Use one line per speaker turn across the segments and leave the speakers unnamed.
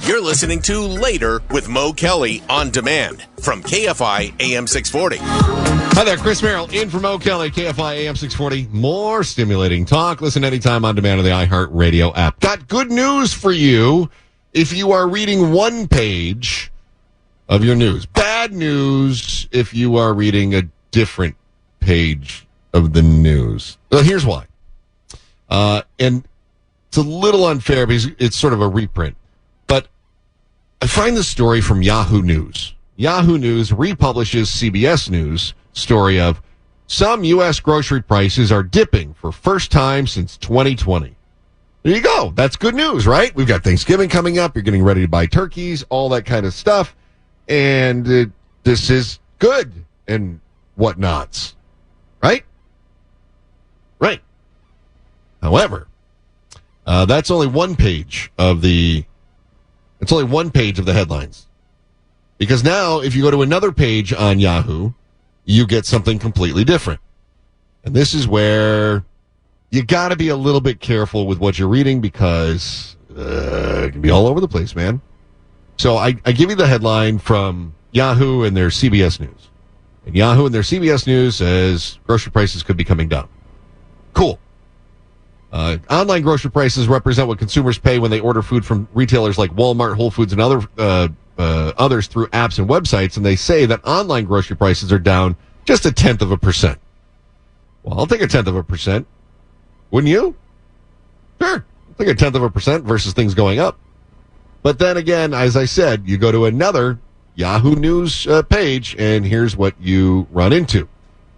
You're listening to Later with Mo Kelly on demand from KFI AM 640.
Hi there, Chris Merrill in for Mo Kelly, KFI AM 640. More stimulating talk. Listen anytime on demand on the iHeartRadio app. Got good news for you if you are reading one page of your news. Bad news if you are reading a different page of the news. Well, here's why. And it's a little unfair because it's sort of a reprint. But I find the story from Yahoo News. Yahoo News republishes CBS News story of some U.S. grocery prices are dipping for first time since 2020. There you go. That's good news, right? We've got Thanksgiving coming up. You're getting ready to buy turkeys, all that kind of stuff. And this is good and whatnots. Right? Right. However, that's only one page of the headlines. Because now, if you go to another page on Yahoo, you get something completely different. And this is where you got to be a little bit careful with what you're reading because it can be all over the place, man. So I give you the headline from Yahoo and their CBS News. And Yahoo and their CBS News says grocery prices could be coming down. Cool. Online grocery prices represent what consumers pay when they order food from retailers like Walmart, Whole Foods, and others through apps and websites, and they say that online grocery prices are down just 0.1%. Well, I'll take 0.1%. Wouldn't you? Sure. I'll take 0.1% versus things going up. But then again, as I said, you go to another Yahoo News page, and here's what you run into.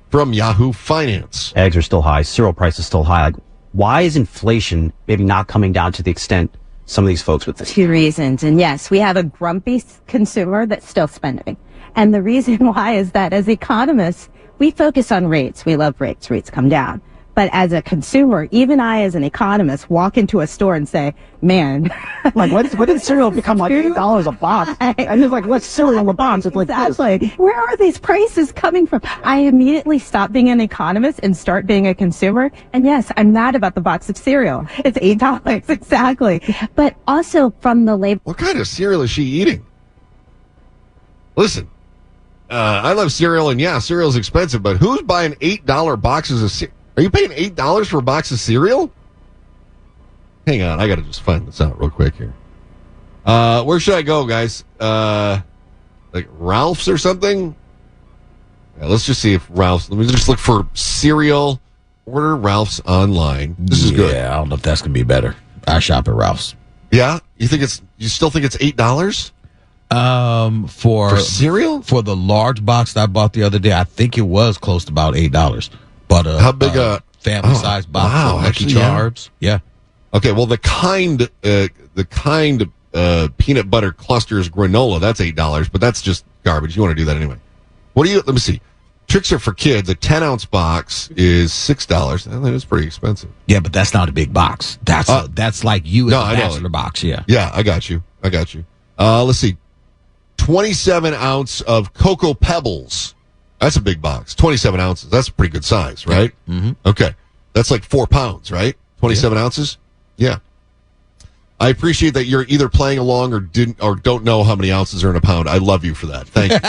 From Yahoo Finance.
Eggs are still high. Cereal prices still high. Like, why is inflation maybe not coming down to the extent some of these folks would think?
Two reasons. And yes, we have a grumpy consumer that's still spending. And the reason why is that as economists, we focus on rates. We love rates. Rates come down. But as a consumer, even I as an economist walk into a store and say, man.
Like, what did cereal become like $8 a box? And it's like, what's cereal a box? It's like
exactly.
This.
Where are these prices coming from? I immediately stop being an economist and start being a consumer. And yes, I'm mad about the box of cereal. It's $8. Exactly. But also from the label.
What kind of cereal is she eating? Listen, I love cereal, and yeah, cereal's expensive, but who's buying $8 boxes of cereal? Are you paying $8 for a box of cereal? Hang on, I got to just find this out real quick here. Where should I go, guys? Like Ralph's or something? Yeah, let's just see if Ralph's. Let me just look for cereal. Order Ralph's online. This is good.
Yeah, I don't know if that's gonna be better. I shop at Ralph's.
Yeah, you still think it's $8?
For
cereal?
For the large box that I bought the other day, I think it was close to about $8. But
how big a
family size box of Lucky
actually,
Charms? Yeah.
Okay, well the kind peanut butter clusters granola, that's $8, but that's just garbage. You want to do that anyway. Let me see. Tricks Are for Kids, a 10-ounce box is $6. I think it's pretty expensive.
Yeah, but that's not a big box. That's like you in a bachelor box, yeah.
Yeah, I got you. Let's see. 27-ounce of Cocoa Pebbles. That's a big box. 27 ounces. That's a pretty good size, right?
Mm-hmm.
Okay. That's like 4 pounds, right? 27 ounces? Yeah. I appreciate that you're either playing along or don't know how many ounces are in a pound. I love you for that. Thank you.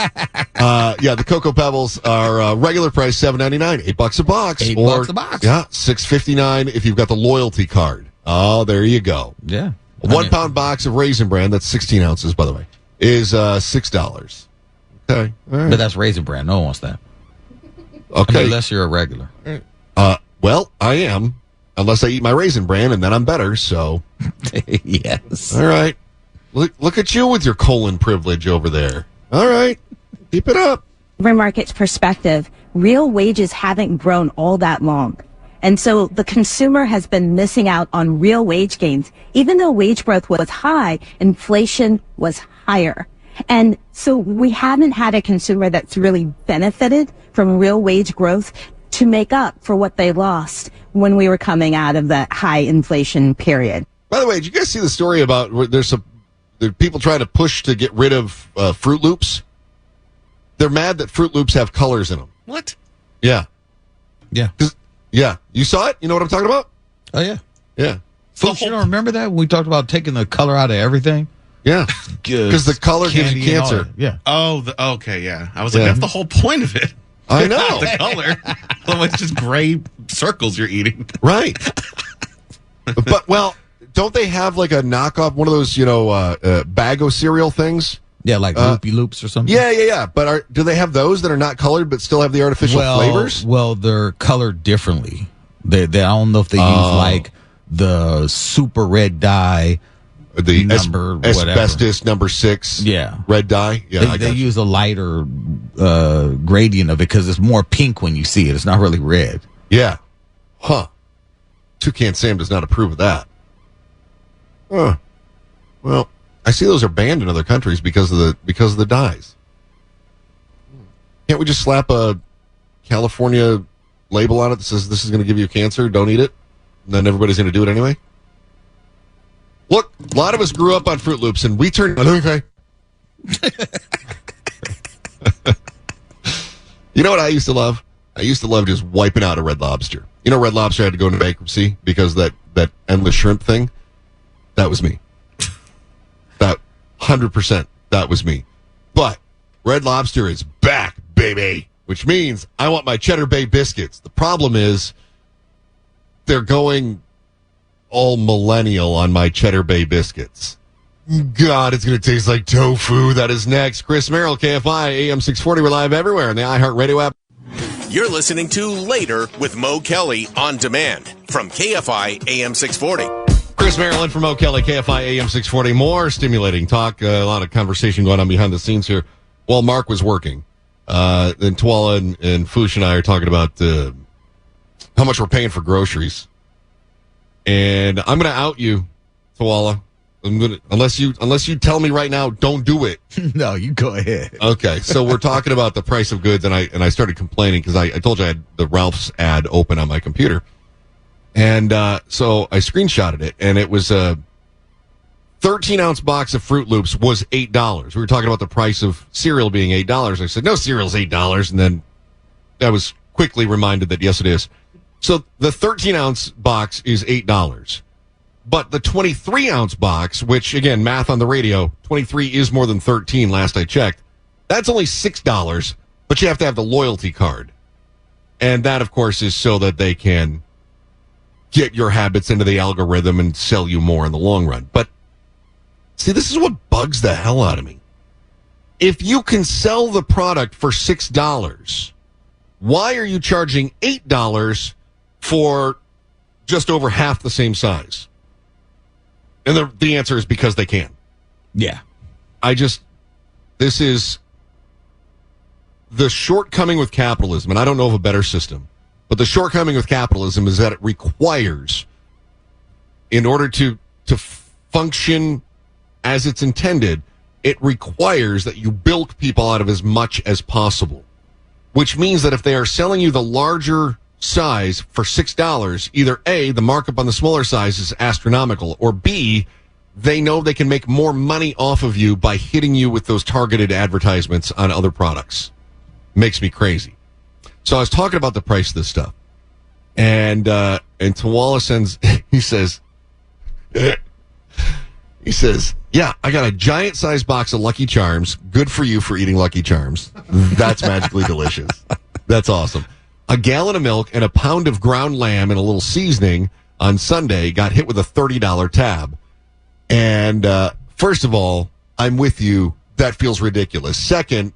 Yeah, the Cocoa Pebbles are regular price $7.99, $8 a box.
$8 a box.
Yeah, $6.59 if you've got the loyalty card. Oh, there you go.
Yeah.
A 1 pound box of Raisin Bran, that's 16 ounces, by the way, is $6. Okay. All right.
But that's Raisin Bran. No one wants that.
Okay.
Unless you're a regular.
Well, I am. Unless I eat my Raisin Bran, and then I'm better, so.
Yes.
All right. Look at you with your colon privilege over there. All right. Keep it up.
From market's perspective, real wages haven't grown all that long. And so the consumer has been missing out on real wage gains. Even though wage growth was high, inflation was higher. And so we haven't had a consumer that's really benefited from real wage growth to make up for what they lost when we were coming out of that high inflation period.
By the way, did you guys see the story about where there are people trying to push to get rid of Fruit Loops? They're mad that Fruit Loops have colors in them.
What?
Yeah.
Yeah.
Yeah. You saw it? You know what I'm talking about?
Oh, yeah.
Yeah.
Folks, you don't remember that when we talked about taking the color out of everything?
Yeah, because the color gives you
Candy and all
cancer.
that. Yeah.
Oh, okay, yeah. I was like,
Yeah.
that's the whole point of it.
I know.
The color. Otherwise, it's just gray circles you're eating.
Right. But, well, don't they have like a knockoff, one of those, Bago cereal things?
Yeah, like Loopy Loops or something.
Yeah. But do they have those that are not colored but still have the artificial flavors?
Well, they're colored differently. They I don't know if they use like the super red dye,
The
number, whatever.
asbestos number 6 red dye? Yeah,
they use a lighter gradient of it because it's more pink when you see it. It's not really red.
Yeah. Huh. Toucan Sam does not approve of that. Huh. Well, I see those are banned in other countries because of the dyes. Can't we just slap a California label on it that says this is going to give you cancer, don't eat it? And then everybody's going to do it anyway? Look, a lot of us grew up on Fruit Loops, and we turned... Okay. You know what I used to love? I used to love just wiping out a Red Lobster. You know, Red Lobster had to go into bankruptcy because that endless shrimp thing? That was me. That 100%, that was me. But Red Lobster is back, baby, which means I want my Cheddar Bay biscuits. The problem is they're going all millennial on my Cheddar Bay biscuits. God, it's going to taste like tofu. That is next. Chris Merrill, KFI, AM 640. We're live everywhere on the iHeartRadio app.
You're listening to Later with Mo Kelly on demand from KFI AM 640.
Chris Merrill in from O'Kelly, KFI AM 640. More stimulating talk. A lot of conversation going on behind the scenes here. While Mark was working, then Twala and Foosh and I are talking about how much we're paying for groceries. And I'm going to out you, Twala. Unless you tell me right now, don't do it.
No, you go ahead.
Okay, so we're talking about the price of goods, and I started complaining because I told you I had the Ralph's ad open on my computer. And so I screenshotted it, and it was a 13-ounce box of Fruit Loops was $8. We were talking about the price of cereal being $8. I said, no, cereal's $8. And then I was quickly reminded that, yes, it is. So the 13-ounce box is $8. But the 23-ounce box, which, again, math on the radio, 23 is more than 13 last I checked, that's only $6, but you have to have the loyalty card. And that, of course, is so that they can get your habits into the algorithm and sell you more in the long run. But, see, this is what bugs the hell out of me. If you can sell the product for $6, why are you charging $8 for just over half the same size? And the answer is because they can.
Yeah.
This is the shortcoming with capitalism, and I don't know of a better system, but the shortcoming with capitalism is that it requires, in order to function as it's intended, it requires that you bilk people out of as much as possible, which means that if they are selling you the larger size for $6, either A, the markup on the smaller size is astronomical, or B, they know they can make more money off of you by hitting you with those targeted advertisements on other products. Makes me crazy. So I was talking about the price of this stuff, and Tawala sends, he says, yeah, I got a giant size box of Lucky Charms. Good for you for eating Lucky Charms. That's magically delicious. That's awesome. A gallon of milk and a pound of ground lamb and a little seasoning on Sunday got hit with a $30 tab. And first of all, I'm with you. That feels ridiculous. Second,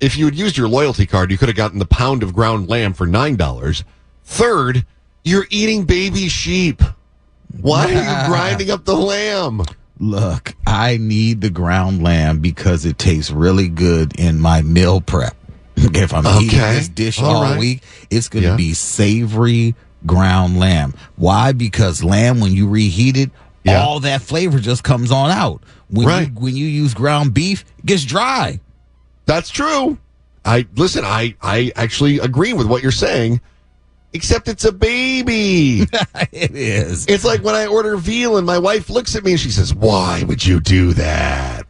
if you had used your loyalty card, you could have gotten the pound of ground lamb for $9. Third, you're eating baby sheep. Why are you grinding up the lamb?
Look, I need the ground lamb because it tastes really good in my meal prep. If I'm eating this dish all week, it's going to be savory ground lamb. Why? Because lamb, when you reheat it, all that flavor just comes on out. When you use ground beef, it gets dry.
That's true. I actually agree with what you're saying, except it's a baby.
It is.
It's like when I order veal and my wife looks at me and she says, "Why would you do that?"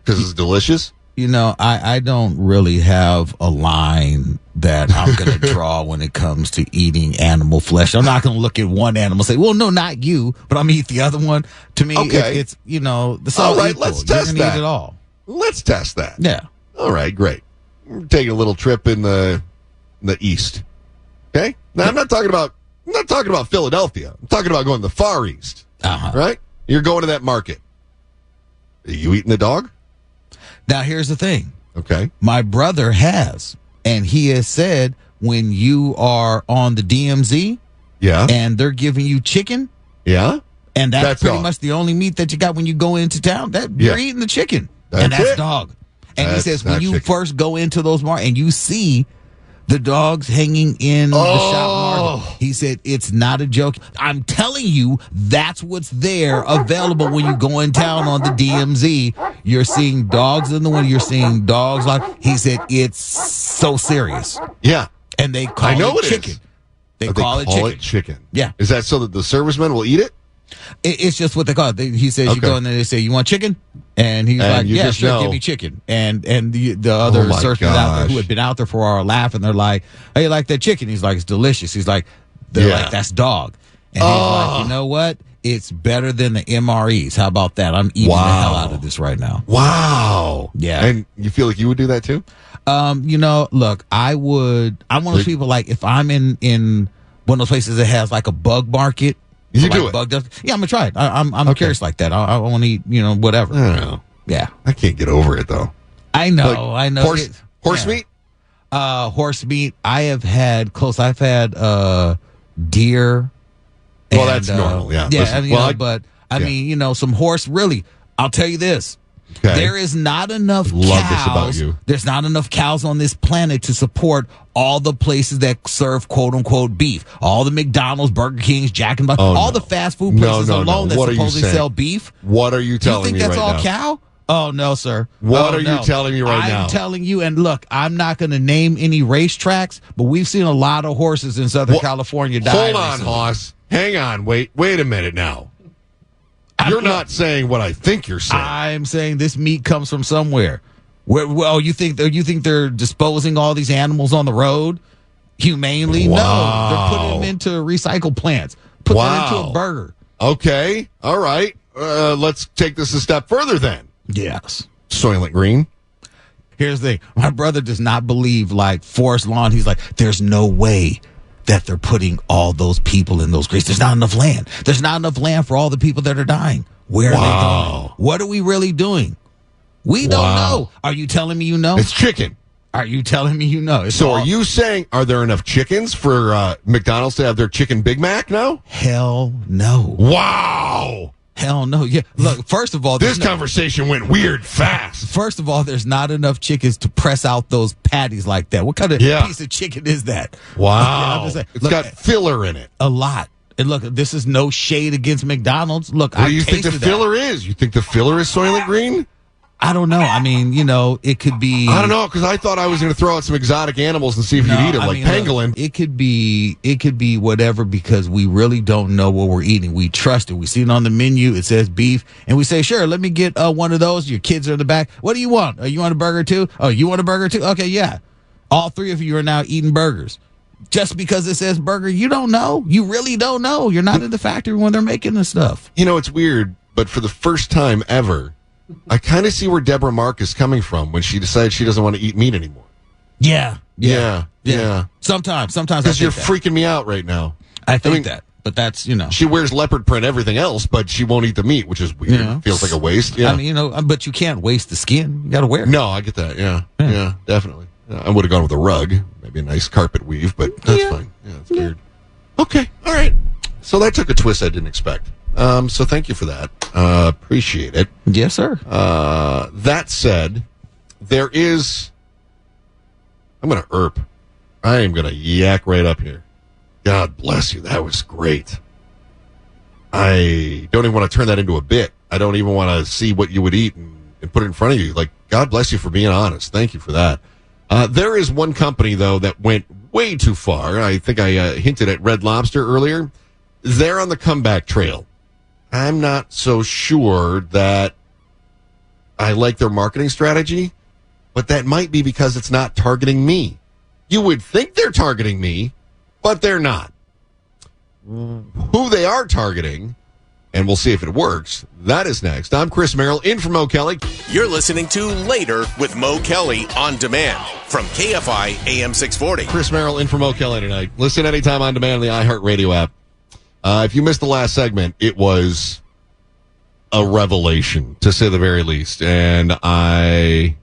Because it's delicious.
I don't really have a line that I'm going to draw when it comes to eating animal flesh. I'm not going to look at one animal and say, well, no, not you, but I'm going to eat the other one. To me, it's all
right,
equal.
let's test that.
Eat it all.
Let's test that.
Yeah.
All right, great. We're taking a little trip in the East. Okay? Now, I'm not talking about Philadelphia. I'm talking about going to the Far East. Right? You're going to that market. Are you eating the dog?
Now, here's the thing.
Okay.
My brother has, and he has said when you are on the DMZ and they're giving you chicken, and that's pretty much the only meat that you got when you go into town, you're eating the chicken. That's dog. And he says when you first go into those markets and you see the dogs hanging in the shop market, he said it's not a joke. I'm telling you, that's what's there available when you go in town on the DMZ. You're seeing dogs in the window. You're seeing dogs he said it's so serious.
Yeah.
And they call it chicken. They call it chicken. Yeah.
Is that so that the servicemen will eat it?
It's just what they call it. He says you go in there, they say, you want chicken? And he's like, yeah, sure, give me chicken. And the other surfers out there who had been out there for a while laughing, they're like, hey, you like that chicken? He's like, it's delicious. He's like, they're like, that's dog. And he's like, you know what? It's better than the MREs. How about that? I'm eating the hell out of this right now.
Wow.
Yeah.
And you feel like you would do that too?
Look, I'm one of those people, like, if I'm in one of those places that has like a bug market,
you do it.
Yeah, I'm gonna try it. I'm curious like that. I want to eat, whatever.
I don't know.
Yeah,
I can't get over it though.
I know.
Horse meat.
Horse meat. I've had deer.
Well, that's normal. Yeah.
Yeah. Listen, some horse. Really, I'll tell you this. Okay. There is not enough cows. There's not enough cows on this planet to support all the places that serve quote unquote beef. All the McDonald's, Burger Kings, Jack in the Box, the fast food places alone that supposedly sell beef.
What are you telling me right now?
You think that's all cow? Oh, no, sir.
What are you telling me right now?
I'm telling you, and look, I'm not going to name any racetracks, but we've seen a lot of horses in Southern California die.
Hold on, Hoss. Hang on. Wait a minute now. You're not saying what I think you're saying.
I'm saying this meat comes from somewhere. You think they're disposing all these animals on the road humanely?
Wow.
No, they're putting them into recycle plants. Put them into a burger.
Okay, all right. Let's take this a step further then.
Yes,
Soylent Green.
Here's the thing: my brother does not believe like Forest Lawn. He's like, there's no way that they're putting all those people in those graves. There's not enough land. There's not enough land for all the people that are dying. Where are they going? What are we really doing? We don't know. Are you telling me you know?
It's chicken.
Are you telling me you know?
Are you saying, are there enough chickens for McDonald's to have their chicken Big Mac now?
Hell no.
Wow.
Hell no. Yeah. Look, first of all,
this conversation went weird fast.
First of all, there's not enough chickens to press out those patties like that. What kind of piece of chicken is that?
Wow. It's got filler in it.
A lot. And look, this is no shade against McDonald's. Look,
what do you think the filler is? You think the filler is Soylent Green?
I don't know. I mean, it could be.
I don't know, because I thought I was going to throw out some exotic animals and see if you'd eat them, pangolin.
Look, it could be whatever, because we really don't know what we're eating. We trust it. We see it on the menu. It says beef, and we say, sure, let me get one of those. Your kids are in the back. What do you want? You want a burger too? Oh, you want a burger too? Okay, yeah. All three of you are now eating burgers. Just because it says burger, you don't know. You really don't know. You're not in the factory when they're making this stuff.
It's weird, but for the first time ever, I kind of see where Deborah Mark is coming from when she decides she doesn't want to eat meat anymore.
Yeah.
Sometimes
because
you're freaking me out right now.
I think that, but that's
She wears leopard print everything else, but she won't eat the meat, which is weird. Feels like a waste. Yeah.
I mean, but you can't waste the skin. You got to wear it.
No, I get that. Yeah, definitely. I would have gone with a rug, maybe a nice carpet weave, but that's fine. Yeah, it's weird. Okay, all right. So that took a twist I didn't expect. So thank you for that. Appreciate it.
Yes, sir.
That said, there is. I'm going to erp. I am going to yak right up here. God bless you. That was great. I don't even want to turn that into a bit. I don't even want to see what you would eat and put it in front of you. Like, God bless you for being honest. Thank you for that. There is one company, though, that went way too far. I think I hinted at Red Lobster earlier. They're on the comeback trail. I'm not so sure that I like their marketing strategy. but that might be because it's not targeting me. You would think they're targeting me, but they're not. Who they are targeting, and we'll see if it works, that is next. I'm Chris Merrill, in for Mo Kelly.
You're listening to Later with Mo Kelly on demand from KFI AM 640.
Chris Merrill, in for Mo Kelly tonight. Listen anytime on demand on the iHeartRadio app. If you missed the last segment, it was a revelation, to say the very least. And I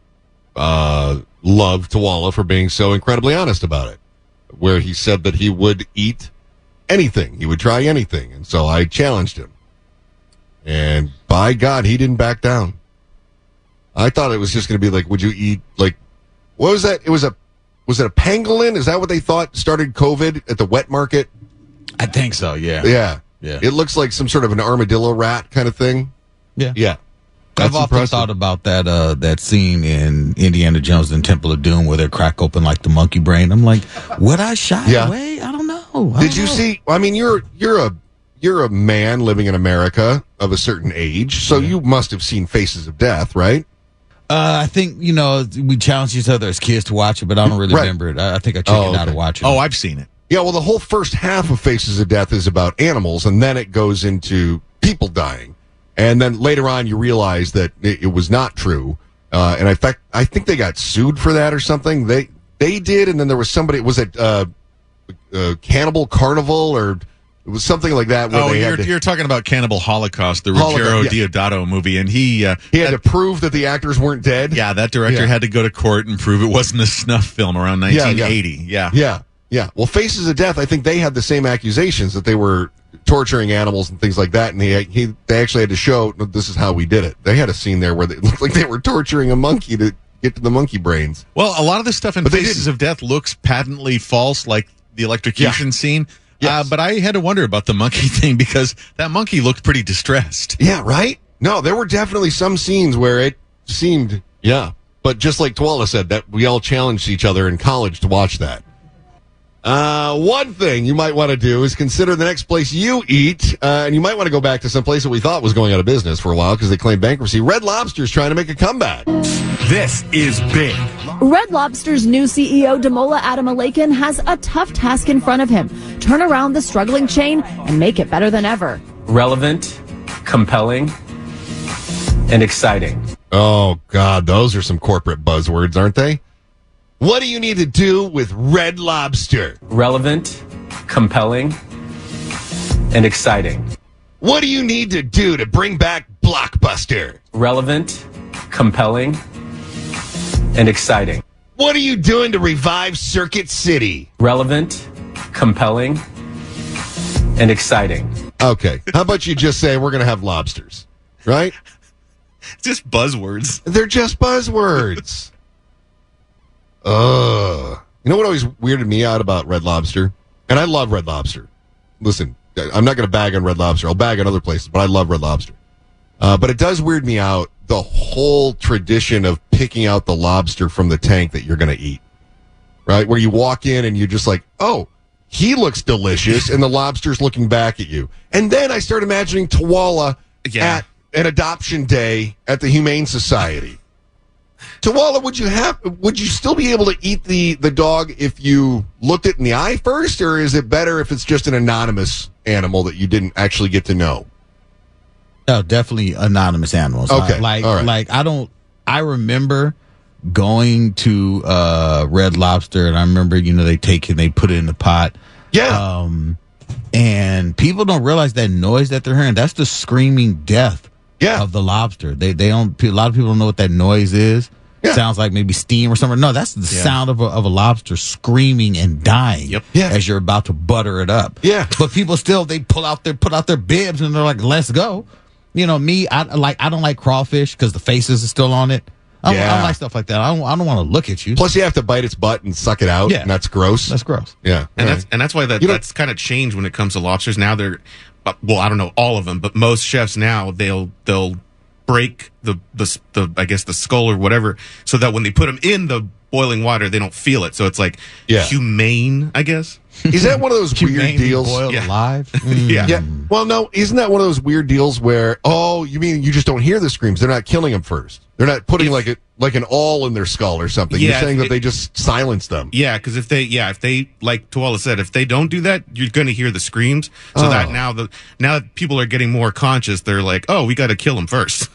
love Tawala for being so incredibly honest about it, where he said that he would eat anything. He would try anything. And so I challenged him. And by God, he didn't back down. I thought it was just going to be like, would you eat, like, what was that? Was it a pangolin? Is that what they thought started COVID at the wet market?
I think so, yeah.
Yeah.
Yeah.
It looks like some sort of an armadillo rat kind of thing.
Yeah.
Yeah.
I've often thought about that scene in Indiana Jones and Temple of Doom where they crack open like the monkey brain. I'm like, would I shy away? I don't know.
Did you see? I mean, you're a man living in America of a certain age, so you must have seen Faces of Death, right?
I think, we challenged each other as kids to watch it, but I don't really remember it. I think I chickened out to watch it.
Oh, I've seen it.
Yeah, well, the whole first half of Faces of Death is about animals, and then it goes into people dying. And then later on, you realize that it was not true. And in fact, I think they got sued for that or something. They did, and then there was somebody, was it Cannibal Carnival, or it was something like that. Where
You're talking about Cannibal Holocaust, the Ruggero Deodato movie, and he had
to prove that the actors weren't dead.
Yeah, that director had to go to court and prove it wasn't a snuff film around 1980.
Yeah. Well, Faces of Death, I think they had the same accusations that they were torturing animals and things like that, and they actually had to show, this is how we did it. They had a scene there where it looked like they were torturing a monkey to get to the monkey brains.
Well, a lot of the stuff in Faces of Death looks patently false, like the electrocution scene. Yes. But I had to wonder about the monkey thing because that monkey looked pretty distressed.
Yeah, right? No, there were definitely some scenes where it seemed, But just like Twala said, that we all challenged each other in college to watch that. One thing you might want to do is consider the next place you eat, and you might want to go back to some place that we thought was going out of business for a while because they claimed bankruptcy. Red Lobster's trying to make a comeback.
This is big.
Red Lobster's new CEO, Damola Adamalakan, has a tough task in front of him. Turn around the struggling chain and make it better than ever.
Relevant, compelling, and exciting.
Oh, God, those are some corporate buzzwords, aren't they? What do you need to do with Red Lobster?
Relevant, compelling, and exciting.
What do you need to do to bring back Blockbuster?
Relevant, compelling, and exciting.
What are you doing to revive Circuit City?
Relevant, compelling, and exciting.
Okay. How about you just say we're going to have lobsters, right?
Just buzzwords.
They're just buzzwords. You know what always weirded me out about Red Lobster? And I love Red Lobster. Listen, I'm not going to bag on Red Lobster. I'll bag on other places, but I love Red Lobster. But it does weird me out, the whole tradition of picking out the lobster from the tank that you're going to eat. Right? Where you walk in and you're just like, oh, he looks delicious, and the lobster's looking back at you. And then I start imagining Tawala at an adoption day at the Humane Society. Tawala, would you still be able to eat the dog if you looked it in the eye first, or is it better if it's just an anonymous animal that you didn't actually get to know?
No, definitely anonymous animals.
Okay.
I remember going to Red Lobster, and I remember, they take it and they put it in the pot.
Yeah.
And people don't realize that noise that they're hearing. That's the screaming death of the lobster. They don't. A lot of people don't know what that noise is. Yeah. Sounds like maybe steam or something. No, that's the sound of a lobster screaming and dying as you're about to butter it up.
Yeah.
But people still, they put out their bibs and they're like, let's go. Me, I don't like crawfish because the faces are still on it. I don't like stuff like that. I don't want to look at you.
Plus, you have to bite its butt and suck it out, and that's gross.
That's gross.
Yeah.
And that's why that's kind of changed when it comes to lobsters. Now they're, I don't know all of them, but most chefs now, they'll break
I guess the skull or whatever, so that when they put them in the boiling water, they don't feel it. So it's like humane, I guess.
Is that one of those weird deals?
Boiled alive?
Yeah. Well, no, isn't that one of those weird deals where, you mean you just don't hear the screams? They're not killing them first. They're not putting like an awl in their skull or something. You're saying that they just silence them.
Yeah, because if they, like Tuala said, if they don't do that, you're going to hear the screams. So that now that people are getting more conscious, they're like, oh, we got to kill them first,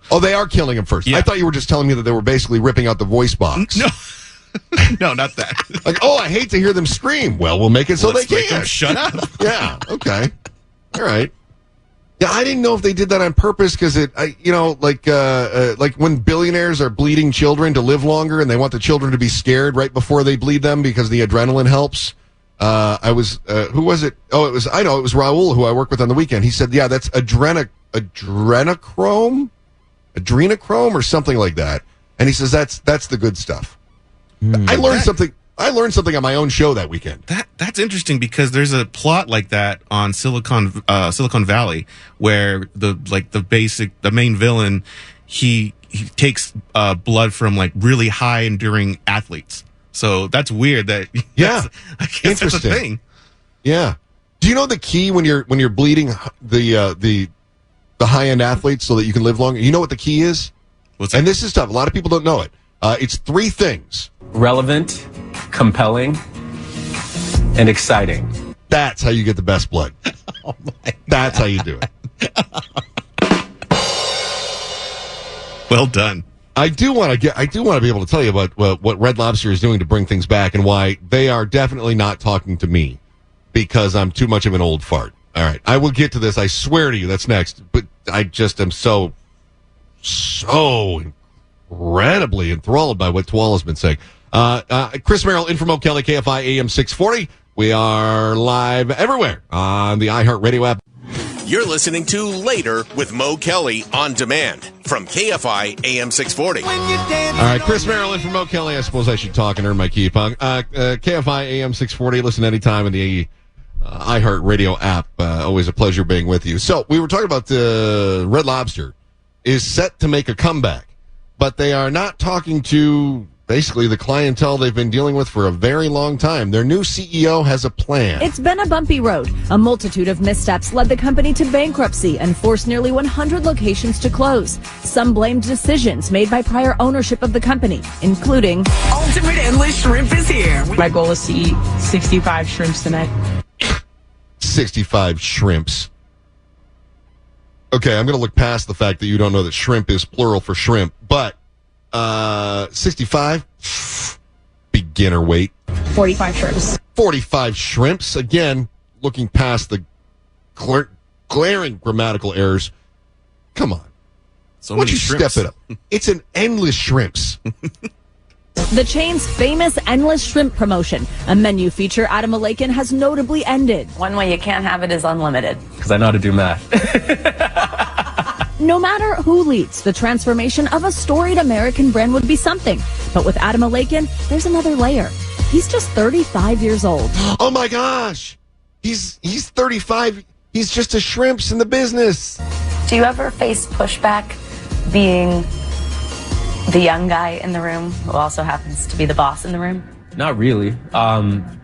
Oh, they are killing them first. Yeah. I thought you were just telling me that they were basically ripping out the voice box.
No. No, not that.
Like, I hate to hear them scream. Well, we'll make it so they can't.
Shut up.
Yeah. Okay. All right. Yeah, I didn't know if they did that on purpose because like when billionaires are bleeding children to live longer and they want the children to be scared right before they bleed them because the adrenaline helps. Who was it? Oh, it was Raul, who I work with on the weekend. He said, yeah, that's adrenochrome or something like that. And he says, that's the good stuff. I learned something on my own show that weekend.
That's interesting because there's a plot like that on Silicon Valley where the main villain he takes blood from like really high enduring athletes. So that's weird. I guess
interesting.
That's a thing.
Yeah. Do you know the key when you're bleeding the high end athletes so that you can live longer? You know what the key is?
What's that?
And this is tough. A lot of people don't know it. It's 3 things.
Relevant, compelling, and exciting.
That's how you get the best blood. That's how you do it.
Well done.
I do want to be able to tell you about what Red Lobster is doing to bring things back and why they are definitely not talking to me because I'm too much of an old fart. All right. I will get to this. I swear to you. That's next. But I just am so incredibly enthralled by what Tuala's been saying. Chris Merrill in from Mo Kelly, KFI AM 640. We are live everywhere on the iHeartRadio app.
You're listening to Later with Mo Kelly on demand from KFI AM 640.
All right, Chris Merrill in from Mo Kelly. I suppose I should talk and earn my keep. KFI AM 640. Listen anytime in the iHeartRadio app. Always a pleasure being with you. So we were talking about the Red Lobster is set to make a comeback, but they are not talking to basically the clientele they've been dealing with for a very long time. Their new CEO has a plan.
It's been a bumpy road. A multitude of missteps led the company to bankruptcy and forced nearly 100 locations to close. Some blamed decisions made by prior ownership of the company, including
Ultimate Endless Shrimp is here. My goal is to eat 65 shrimps tonight.
65 shrimps. Okay, I'm going to look past the fact that you don't know that shrimp is plural for shrimp, but 65, beginner weight.
45 shrimps.
45 shrimps. Again, looking past the glaring grammatical errors. Come on.
So
why don't
many
you
shrimps.
step it up? It's an endless shrimps.
the chain's famous endless shrimp promotion. A menu feature Adam Malakin has notably ended.
One way you can't have it is unlimited.
Because I know how to do math.
No matter who leads, the transformation of a storied American brand would be something. But with Adam Malakin, there's another layer. He's just 35 years old.
Oh my gosh. He's 35. He's just a shrimps in the business.
Do you ever face pushback being the young guy in the room who also happens to be the boss in the room?
Not really.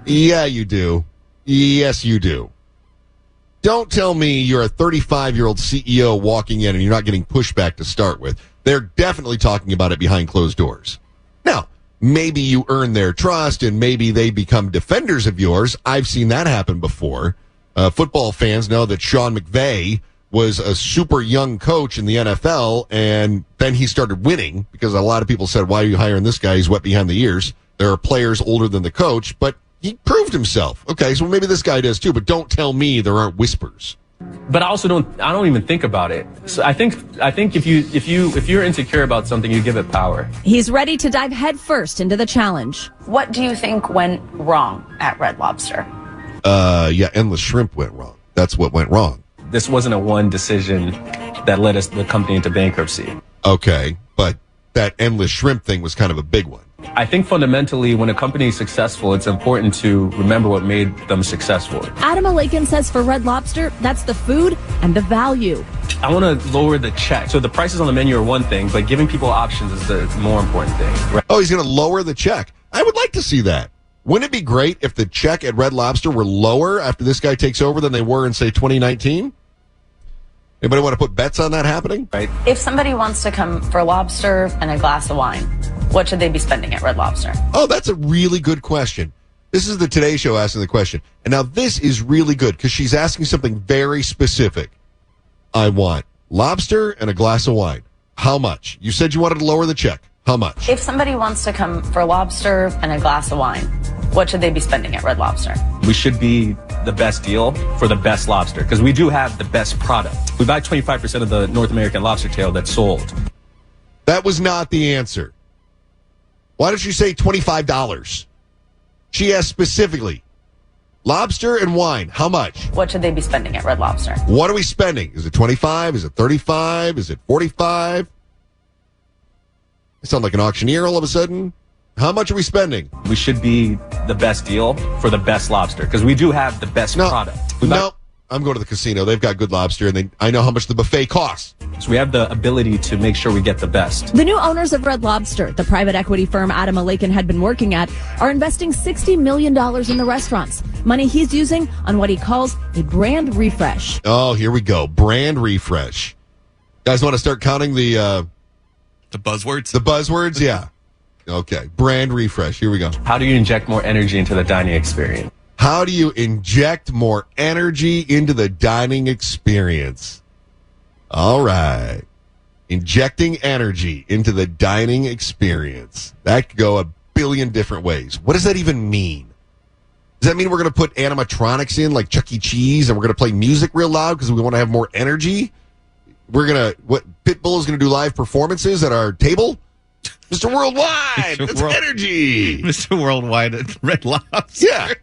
Yeah, you do. Yes, you do. Don't tell me you're a 35-year-old CEO walking in and you're not getting pushback to start with. They're definitely talking about it behind closed doors. Now, maybe you earn their trust and maybe they become defenders of yours. I've seen that happen before. Football fans know that Sean McVay was a super young coach in the NFL, and then he started winning because a lot of people said, why are you hiring this guy? He's wet behind the ears. There are players older than the coach, but he proved himself. Okay, so maybe this guy does too, but don't tell me there aren't whispers.
But I don't even think about it. So I think if you're insecure about something, you give it power.
He's ready to dive headfirst into the challenge.
What do you think went wrong at Red Lobster?
Yeah, endless shrimp went wrong. That's what went wrong.
This wasn't a one decision that led the company into bankruptcy.
Okay, but that endless shrimp thing was kind of a big one.
I think fundamentally, when a company is successful, it's important to remember what made them successful.
Adam Malakin says for Red Lobster, that's the food and the value.
I want to lower the check. So the prices on the menu are one thing, but giving people options is the more important thing. Right?
Oh, he's going to lower the check. I would like to see that. Wouldn't it be great if the check at Red Lobster were lower after this guy takes over than they were in, say, 2019? Anybody want to put bets on that happening?
Right.
If somebody wants to come for lobster and a glass of wine, what should they be spending at Red Lobster?
Oh, that's a really good question. This is the Today Show asking the question. And now this is really good because she's asking something very specific. I want lobster and a glass of wine. How much? You said you wanted to lower the check. How much?
If somebody wants to come for lobster and a glass of wine, what should they be spending at Red Lobster?
We should be the best deal for the best lobster because we do have the best product. We buy 25% of the North American lobster tail that's sold.
That was not the answer. Why don't you say $25? She asked specifically, lobster and wine, how much?
What should they be spending at Red Lobster?
What are we spending? Is it 25? Is it 35? Is it 45? I sound like an auctioneer all of a sudden. How much are we spending?
We should be the best deal for the best lobster because we do have the best product.
No, I'm going to the casino. They've got good lobster, and I know how much the buffet costs.
So we have the ability to make sure we get the best.
The new owners of Red Lobster, the private equity firm Adam Alakin had been working at, are investing $60 million in the restaurants. Money he's using on what he calls a brand refresh.
Oh, here we go. Brand refresh. Guys want to start counting the
buzzwords?
The buzzwords, yeah. Okay. Brand refresh. Here we go.
How do you inject more energy into the dining experience?
How do you inject more energy into the dining experience? All right. Injecting energy into the dining experience. That could go a billion different ways. What does that even mean? Does that mean we're going to put animatronics in like Chuck E. Cheese and we're going to play music real loud because we want to have more energy? Pitbull is going to do live performances at our table? Mr. Worldwide, that's energy.
Mr. Worldwide at Red Lobster.
Yeah.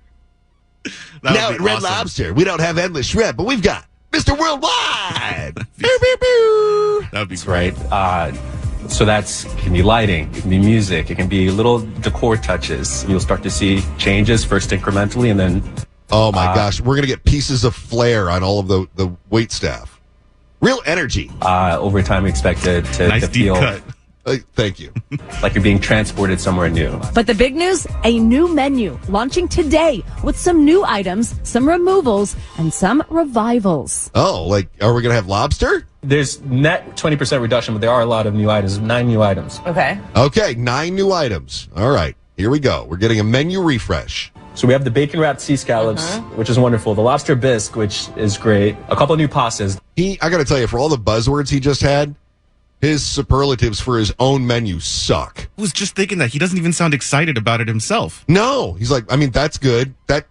Now at Red Lobster, we don't have endless shrimp, but we've got Mr. Worldwide.
That would be
great. So can be lighting, it can be music, it can be little decor touches. You'll start to see changes first incrementally, and then.
Oh my gosh, we're gonna get pieces of flair on all of the wait staff. Real energy.
Over time, expected to
nice
feel.
Deep cut.
Thank you.
Like you're being transported somewhere new.
But the big news, a new menu launching today with some new items, some removals, and some revivals.
Oh, like, are we going to have lobster?
There's net 20% reduction, but there are a lot of new items, 9 new items.
Okay, 9 new items. All right, here we go. We're getting a menu refresh.
So we have the bacon wrapped sea scallops, which is wonderful. The lobster bisque, which is great. A couple new pastas.
I got to tell you, for all the buzzwords he just had, his superlatives for his own menu suck.
I was just thinking that. He doesn't even sound excited about it himself.
No. He's like, I mean, that's good. That's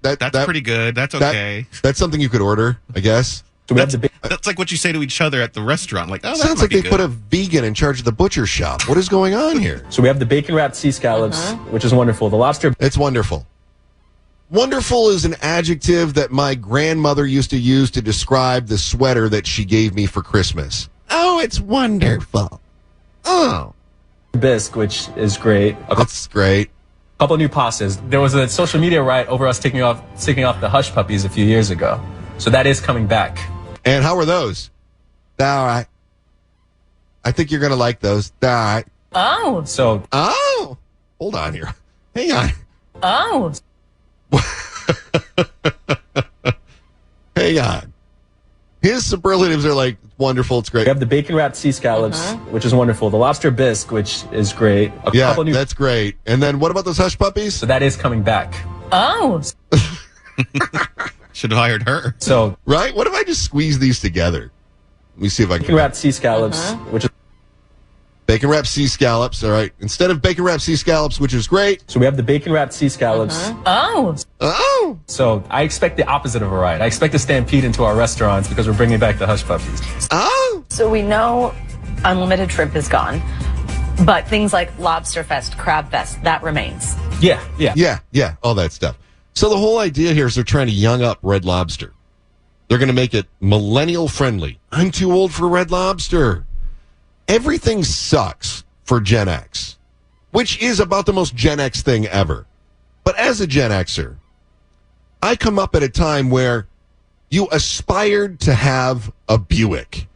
pretty good. That's okay.
That's something you could order, I guess.
So
that's like what you say to each other at the restaurant. Like, oh, that
sounds like they put a vegan in charge of the butcher shop. What is going on here?
So we have the bacon wrapped sea scallops, which is wonderful. The lobster.
It's wonderful. Wonderful is an adjective that my grandmother used to use to describe the sweater that she gave me for Christmas. Oh, it's wonderful. Oh.
Bisque, which is great.
That's great.
A couple new pastas. There was a social media riot over us taking off the hush puppies a few years ago. So that is coming back.
And how are those? All right. I think you're going to like those. All right.
Oh.
So.
Oh. Hold on here. Hang on.
Oh.
Hang on. His superlatives are like, wonderful, it's great.
We have the bacon wrapped sea scallops, which is wonderful. The lobster bisque, which is great.
That's great. And then what about those hush puppies?
So that is coming back.
Oh.
Should have hired her.
So.
Right? What if I just squeeze these together? Let me see if I can.
Bacon wrapped sea scallops, which is.
Bacon wrapped sea scallops, all right. Instead of bacon wrapped sea scallops, which is great.
So we have the bacon wrapped sea scallops.
Oh.
Oh.
So I expect the opposite of a riot. I expect a stampede into our restaurants because we're bringing back the hush puppies.
Oh.
So we know unlimited shrimp is gone, but things like Lobster Fest, Crab Fest, that remains.
Yeah, all that stuff. So the whole idea here is they're trying to young up Red Lobster. They're going to make it millennial friendly. I'm too old for Red Lobster. Everything sucks for Gen X, which is about the most Gen X thing ever. But as a Gen Xer, I come up at a time where you aspired to have a Buick.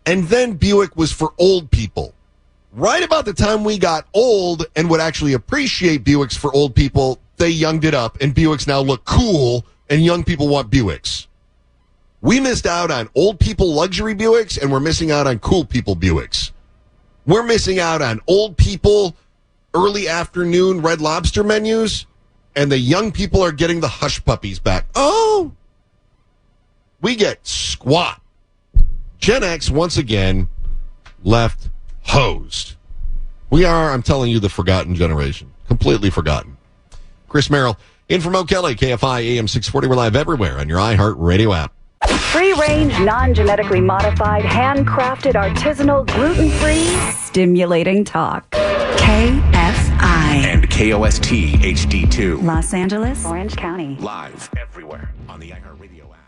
And then Buick was for old people. Right about the time we got old and would actually appreciate Buicks for old people, they younged it up, and Buicks now look cool, and young people want Buicks. We missed out on old people luxury Buicks, and we're missing out on cool people Buicks. We're missing out on old people early afternoon Red Lobster menus, and the young people are getting the hush puppies back. Oh! We get squat. Gen X, once again, left hosed. We are, I'm telling you, the forgotten generation. Completely forgotten. Chris Merrill, in from O'Kelly, KFI AM 640. We're live everywhere on your iHeart Radio app.
Free-range, non-genetically modified, handcrafted, artisanal, gluten-free, stimulating talk. KFI.
And KOST HD2.
Los Angeles, Orange County.
Live everywhere on the iHeart Radio app.